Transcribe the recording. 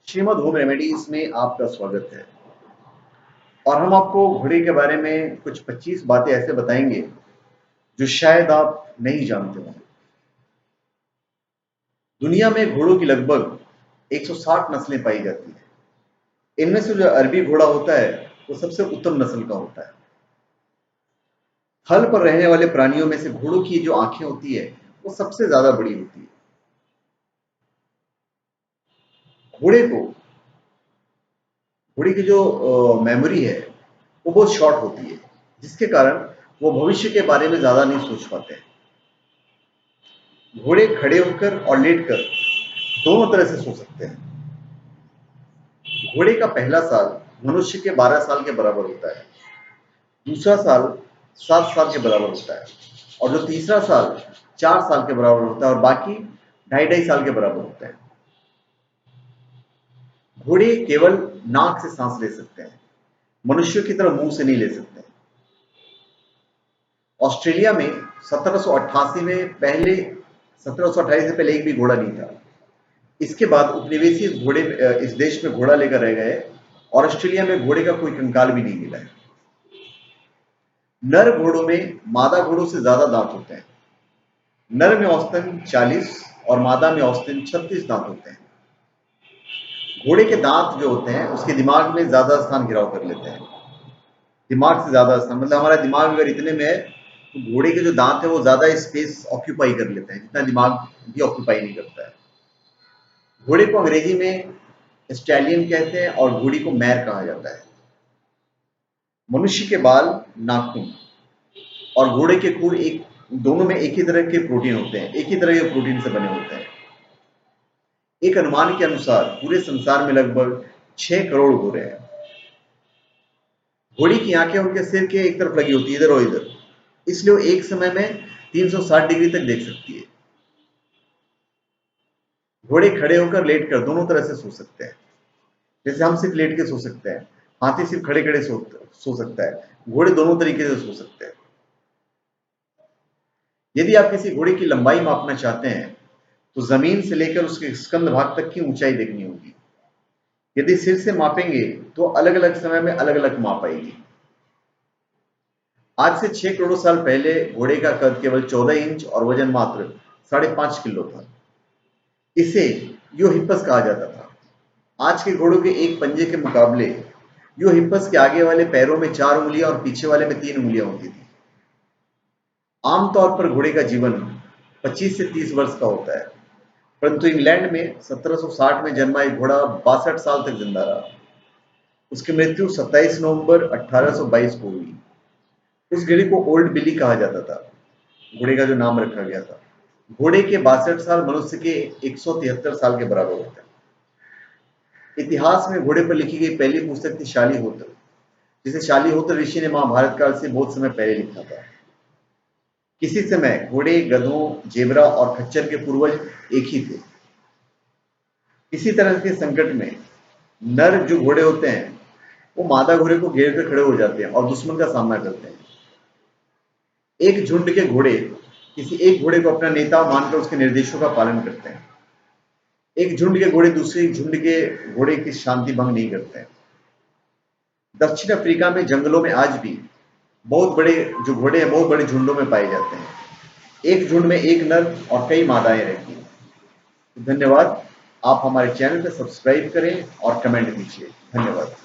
Shrimad home remedies में आपका स्वागत है। और हम आपको घोड़े के बारे में कुछ 25 बातें ऐसे बताएंगे जो शायद आप नहीं जानते हो। दुनिया में घोड़ों की लगभग 160 नस्लें पाई जाती हैं। इनमें से जो अरबी घोड़ा होता है वो सबसे उत्तम नस्ल का होता है। थल पर रहने वाले प्राणियों में से घोड़ों की जो आंखें होती है वो सबसे ज्यादा बड़ी होती है। घोड़े को घोड़े की जो मेमोरी है वो बहुत शॉर्ट होती है, जिसके कारण वो भविष्य के बारे में ज्यादा नहीं सोच पाते हैं। घोड़े खड़े होकर और लेटकर दोनों तरह से सो सकते हैं। घोड़े का पहला साल मनुष्य के 12 साल के बराबर होता है, दूसरा साल 7 साल के बराबर होता है और जो तीसरा साल 4 साल के बराबर होता है और बाकी ढाई ढाई साल के बराबर होता है। घोड़े केवल नाक से सांस ले सकते हैं, मनुष्यों की तरह मुंह से नहीं ले सकते। ऑस्ट्रेलिया में 1788 में पहले 1728 से पहले एक भी घोड़ा नहीं था। इसके बाद उपनिवेशी इस देश में घोड़ा लेकर रह गए और ऑस्ट्रेलिया में घोड़े का कोई कंकाल भी नहीं मिला है। नर घोड़ों में मादा घोड़ों से ज्यादा दांत होते हैं। नर में औसतन 40 और मादा में औसतन 36 दांत होते हैं। घोड़े के दांत जो होते हैं उसके दिमाग में ज्यादा स्थान घिराव कर लेते हैं। दिमाग से ज्यादा स्थान मतलब हमारा दिमाग अगर इतने में है तो घोड़े के जो दांत है वो ज्यादा स्पेस ऑक्यूपाई कर लेते हैं, जितना दिमाग भी ऑक्यूपाई नहीं करता है। घोड़े को अंग्रेजी में स्टैलियन कहते हैं और घोड़ी को मैर कहा जाता है। मनुष्य के बाल, नाखून और घोड़े के खुर एक दोनों में एक ही तरह के प्रोटीन होते हैं, एक ही तरह के प्रोटीन से बने होते हैं। एक अनुमान के अनुसार पूरे संसार में लगभग 6 करोड़ घोड़े हैं। घोड़ी की आंखें उनके सिर के एक तरफ लगी होती है, इधर और इधर, इसलिए वो एक समय में 360 डिग्री तक देख सकती है। घोड़े खड़े होकर लेट कर दोनों तरह से सो सकते हैं। जैसे हम सिर्फ लेट के सो सकते हैं, हाथी सिर्फ खड़े खड़े सो सकता है, घोड़े दोनों तरीके से सो सकते हैं। यदि आप किसी घोड़े की लंबाई मापना चाहते हैं तो जमीन से लेकर उसके स्कंद भाग तक की ऊंचाई देखनी होगी। यदि सिर से मापेंगे तो अलग अलग समय में अलग अलग माप आएगी। आज से 6 करोड़ साल पहले घोड़े का कद केवल 14 इंच और वजन मात्र 5.5 किलो था। इसे यूहिपस कहा जाता था। आज के घोड़ों के एक पंजे के मुकाबले यूहिपस के आगे वाले पैरों में 4 उंगलियां और पीछे वाले में 3 उंगलियां होती थी। आमतौर पर घोड़े का जीवन 25 से 30 वर्ष का होता है, परंतु इंग्लैंड में 1760 में जन्मा एक घोड़ा 62 साल तक जिंदा रहा। उसकी मृत्यु 27 नवंबर 1822 को हुई। उस घोड़े को ओल्ड बिली कहा जाता था, घोड़े का जो नाम रखा गया था। घोड़े के 62 साल मनुष्य के 173 साल के बराबर होते हैं। इतिहास में घोड़े पर लिखी गई पहली पुस्तक थी शालीहोत्र, जिसे शालीहोत्र ऋषि ने महाभारत काल से बहुत समय पहले लिखा था। किसी समय घोड़े, गधों, जेबरा और खच्चर के पूर्वज एक ही थे। इसी तरह के संकट में नर जो घोड़े होते हैं वो मादा घोड़े को घेर कर खड़े हो जाते हैं और दुश्मन का सामना करते हैं। एक झुंड के घोड़े किसी एक घोड़े को अपना नेता मानकर उसके निर्देशों का पालन करते हैं। एक झुंड के घोड़े दूसरे झुंड के घोड़े की शांति भंग नहीं करते हैं। दक्षिण अफ्रीका में जंगलों में आज भी बहुत बड़े जो घोड़े हैं बहुत बड़े झुंडों में पाए जाते हैं। एक झुंड में एक नर और कई मादाएं रहती हैं। तो धन्यवाद। आप हमारे चैनल को सब्सक्राइब करें और कमेंट कीजिए। धन्यवाद।